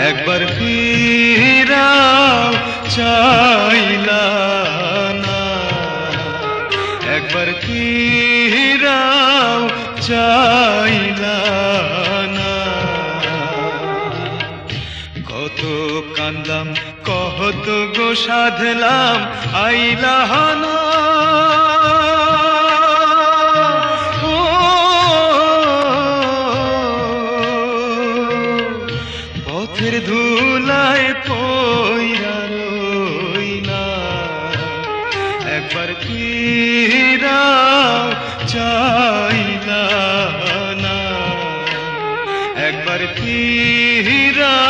একবার ফিরাও চাইলা না, একবার ফিরাও চাইলা না। কত কান্দলাম কত গো সাধলাম আইলা না। পথের ধুলায় পইরা রইলা, একবার ফিরাও চাইলা না, একবার ফিরাও